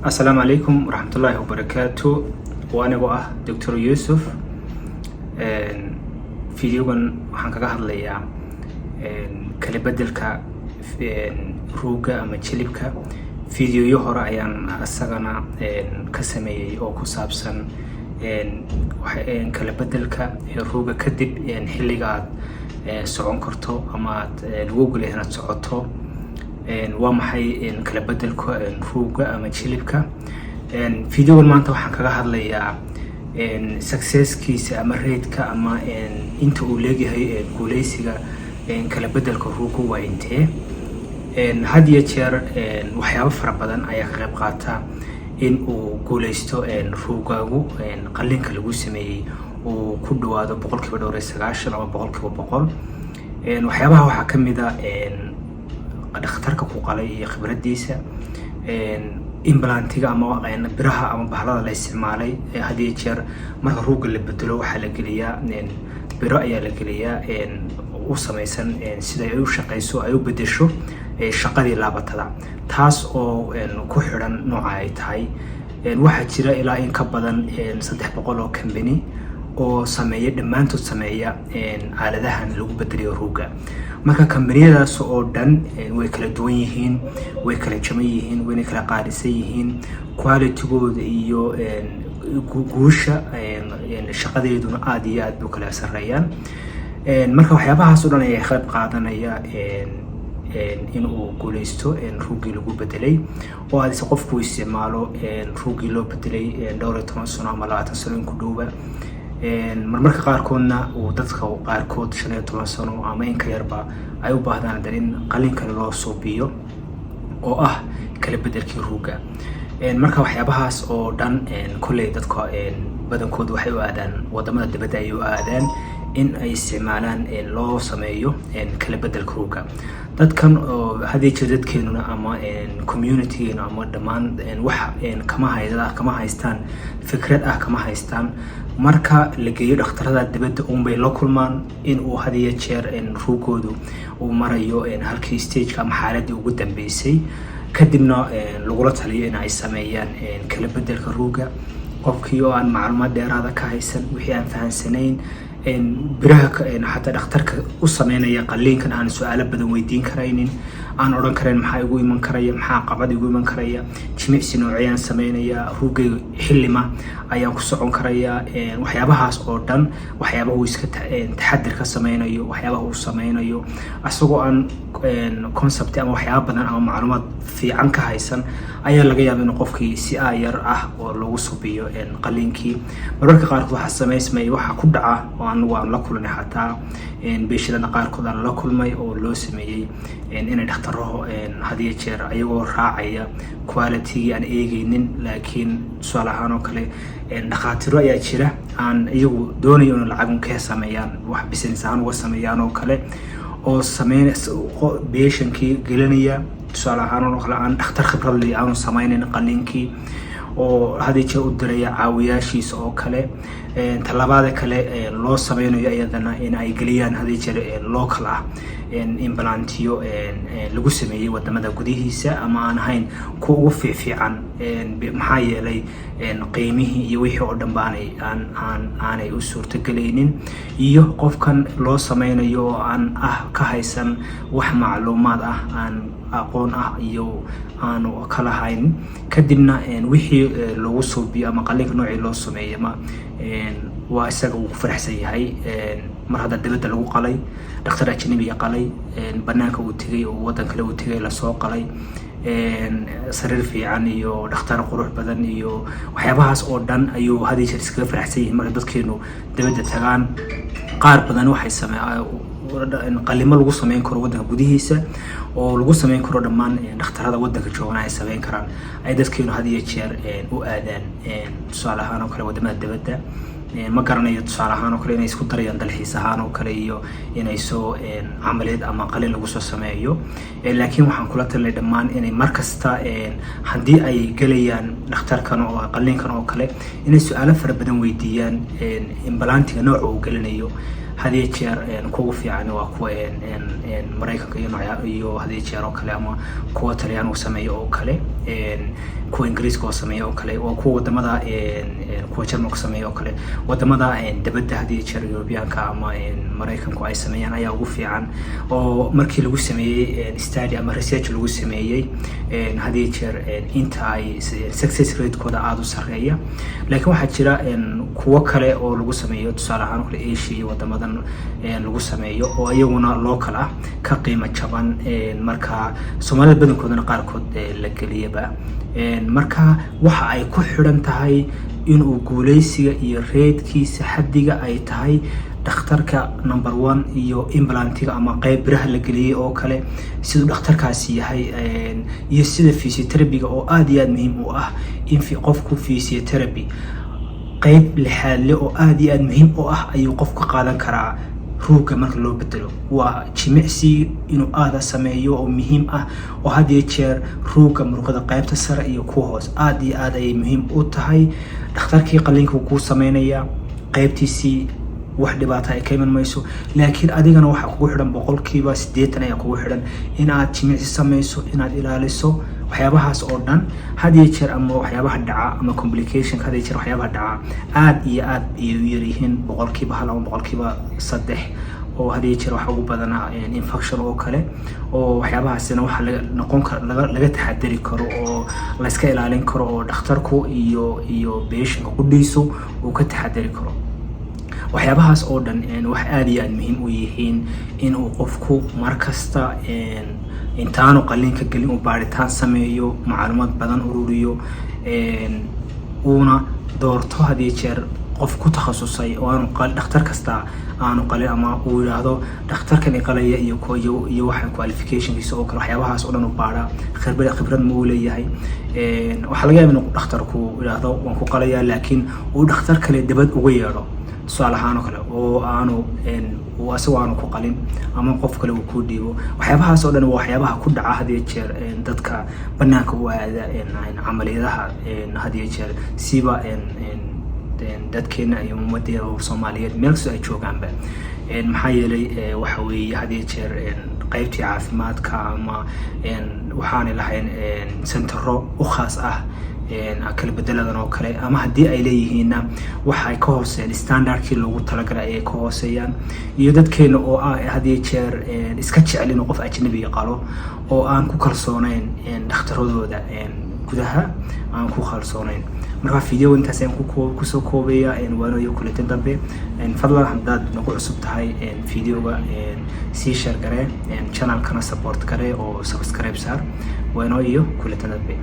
السلام عليكم ورحمة الله وبركاته. وأنا بقى دكتور يوسف. فيديوغان waxaan kaga hadlayaa kala bedelka ruuga ama jilibka. Fiidiyoyo hore ayaan asagana ka sameeyay oo ku saabsan kala bedelka ruuga kadib xilliga aad socon karto ama aad lagu gulay inaad socoto. waa maxay kala bedelka ruuga ama jilibka. Fiidiyogan maanta waxaan kaga hadlayaa successkiisa ama raidka ama inta uu leeyahay guuleysiga kala bedelka ruuga waa intee. had iyo jeer waxyaabo fara badan ayaa ka qayb qaata in uu guuleysto ruugaagu qalliinka lagu sameeyay uu ku dhawaado 90% ama 100%. waxyaabaha waxaa ka mid ah dhakhtarka ku qalay iyo khibradiisa, implantiga ama biraha ama bahlada la isticmaalay. had iyo jeer marka ruuga la bedelo waxaa la geliyaa biro ayaa la geliyaa u samaysan sida ay u shaqeyso ay u bedesho shaqadii laabatada, taas oo ku xiran nooca ay tahay. waxaa jira ilaa in ka badan 300 oo company oo sameeya dhammaantood sameeya aaladahan lagu bedelayo ruuga. marka kambaniyadaas oo dhan way kala duwan yihiin, way kala jaban yihiin, way kala qaalisan yihiin, quality-gooda iyo guusha shaqadeeduna aad iyo aad u kala sareeyaan. marka waxyaabahaas oo dhan ayaa qayb qaadanaya in uu guuleysto ruugii lagu bedelay oo aad qofku isticmaalo ruugii loo bedelay 12 sano ama 20 sano ku dhowba. marmarka qaarkoodna uu dadka qaarkood 15 sano ama in ka yarba ay u baahdaan in qalliin kale loo suubiyo oo ah kala bedelkii ruuga. marka waxyaabahaas oo dhan kulay dadka badankoodu waxay u aadaan wadamada dibadda ay u aadaan in ay isticmaalaan loo sameeyo kala bedelka ruuga. dadkan oo hadii dadkeenuna ama community-geena ama dhamaan wax kama haystaan fikrad ah kama haystaan. marka la geeyo dhakhtarada dibadda bay la kulmaan in uu hadiya jeer ruugoodu uu marayo halkii stage ama xaaladii ugu dambeysay, kadibna lagula taliyo in ay sameeyaan kala bedelka ruuga. qofkii oo aan macluumaad dheeraad ka haysan, wixii aan fahansanayn, biraha xataa dhakhtarka u sameynaya qalliinkan aan su'aalo badan weydiin karaynin, aan oran karayn maxaa igu iman karaya, maxaa qabad igu iman karaya, jimicsi noociyaan sameynaya, ruugay xillima ayaan ku socon karaya. waxyaabahaas oo dhan waxyaabaha uu iska taxadir ka sameynayo, waxyaabaha uu sameynayo asagoo aan concept ama waxyaabo badan ama macluumaad fiican ka haysan ayaa laga yaabaa in qofkii si yar ah oo lagu subiyo qalliinkii. mararka qaarkood waxa sameysmay waxa ku dhaca oo aan la kulnay xataa beeshada qaarkood aan la kulmay oo loo sameeyay inay dhakhtarro hadiya jeer ayagoo raacaya quality aan eegaynin, laakiin su'aal ahaan oo kale dhakhaatiiro ayaa jira aan iyagu doonayo in lacag ka sameeyaan wax business ahaan uga sameeyaan oo kale oo beeshankii gelinaya su'aal ahaan oo kale aan dhakhtar khibrad leh aan sameynin qalliinkii oo hadiya jeer u diraya caawiyaashiisa oo kale. talabaada kale loo sameynayo iyadana in ay geliyaan hadiya jeer local ah implantiyo lagu sameeyay wadamada gudihiisa ama aan ahayn ku ugu fiican maxaa yeelay qiimihii iyo wixii oo dhan aanay u suurtagelaynin, iyo qofkan loo sameynayo oo aan ka haysan wax macluumaad ah, aan aqoon ah iyo aanu kala hayn. kadibna wixii lagu suubiyo ama qalliinka noocii loo sameeyay waa isaga uu ku faraxsan yahay. mar hadda dibadda lagu qalay, dhakhtar ajnabi qalay, banaanka uu tagay oo wadan kale uu tagay la soo qalay, sariir fiican iyo dhakhtar qurux badan iyo waxyaabahaas oo dhan ayuu hadiya jeer iskaga faraxsan yahay. marka dadkeenu dibadda tagaan qaar badan waxay sameeyaan qalliimo lagu sameyn karo wadanka gudihiisa oo lagu sameyn karo dhammaan dhakhtarada wadanka joogan ay sameyn karaan ay dadkeenu hadiya jeer u aadaan. tusaale ahaan oo kale wadamada dibadda ma garanayo, tusaale ahaan oo kale inay isku darayaan dalxiis ahaan oo kale iyo inay soo camaleed ama qalliin lagu soo sameeyo. laakiin waxaan kula talinay dhammaan inay markasta haddii ay gelayaan dhakhtarkan oo qalliinkan oo kale inay su'aalo fara badan weydiiyaan implantiga nooca uu gelinayo. hadii jeer kugu fiican waa kuwa Mareykanka iyo hadii jeer oo kale ama kuwa Talyaaniga sameeyo oo kale kuwa Ingiriiska oo sameeyo oo kale waa kuwa wadamada kuwa Jarmalka sameeyo oo kale wadamada dibadda hadii jeer Europeanka ama Mareykanku ay sameeyaan ayaa ugu fiican oo markii lagu sameeyay study ama research lagu sameeyay hadii jeer inta ay success rate kooda aad u sareeya laakiin waxa jira kuwa kale oo lagu sameeyo tusaale ahaan kale Asia iyo wadamadan lagu sameeyo oo ayaguna local ah ka qiimo jaban marka Soomaalida badankoodana qaarkood la galiyaba marka waxa ay ku xiran tahay in uu guuleysiga iyo reedkiisa xaddiga ay tahay dhakhtarka number 1 iyo implantiga ama qayb biraha la galiyay oo kale sidoo dhakhtarkaasi yahay iyo sida physiotherapy oo aad iyo aad muhiim u ah in qofku physiotherapy qayb lixaad leh oo aad iyo aad muhiim u ah ayuu qofku qaadan karaa ruuga marka loo bedelo waa jimicsi inuu aad sameeyo oo muhiim ah oo hadii jeer ruuga muruqada qaybta sare iyo ku hoos aad iyo aad ay muhiim u tahay dhakhtarkii qalinka ku sameeynaya qaybtiisi wax dhibaato ay ka iman mayso laakiin adigana waxa kugu xiran 80% ayaa kugu xiran in aad jimicsi sameyso in aad ilaaliso waxyaabahaas oo dhan hadii jeer ama waxyaabaha dhaca ama complication hadii jeer waxyaabaha dhaca aad iyo aad iyo yarihin 1% ama 3% oo hadii jeer wax ugu badana infection oo kale oo waxyaabahaasina waxa laga noqon karo laga taxadari karo oo la iska ilaalin karo oo dhakhtarku iyo patientka qudhiisu uu ka taxadari karo waxyaabahaas oo dhan wax aad iyo aad muhiim u yihiin in uu qofku markasta intaanu qalinka galin uu baaritaan sameeyo macluumaad badan ururiyo una doorto hadii jeer qof ku takhasusay oo aanu dhakhtar kasta aanu qalin ama uu yiraahdo dhakhtarkan qalaya iyo waxa qualificationkiisa oo kale waxyaabahaas oo dhan u baara khibrad ma uu leeyahay waxa laga yaabaa in dhakhtarku yiraahdo waan ku qalaya laakiin uu dhakhtar kale dibad uga yeero su'aalahaan kale oo aanu aanu ku qalin ama qof kale uu ku dhiibo waxyaabahaas oo dhan waa waxyaabaha ku dhaca hadii jeer dadka banaanka u aada amaliyadaha hadii jeer siba dadkeena iyo ummadda Soomaaliyeed meel kasta ay joogaanba maxaa yeelay waxa weeye hadii jeer qaybtii caafimaadka ama waxaan lahayn centero u khaas ah kala bedeladan oo kale ama hadii ay leeyihiin waxa ay ka hooseeyaan standardkii loogu talagalay ay ka hooseeyaan iyo dadkeena oo hadii jeer iska jecel in qof ajnabi qalo oo aan ku kalsoonayn dhakhtaradooda gudaha aan ku kalsoonayn marka video intaas aan ku soo koobaya waano iyo kula dambe fadlan haddaad nagu cusub tahay videoga si share garee channel kana support garee oo subscribe saar waano iyo kula dambe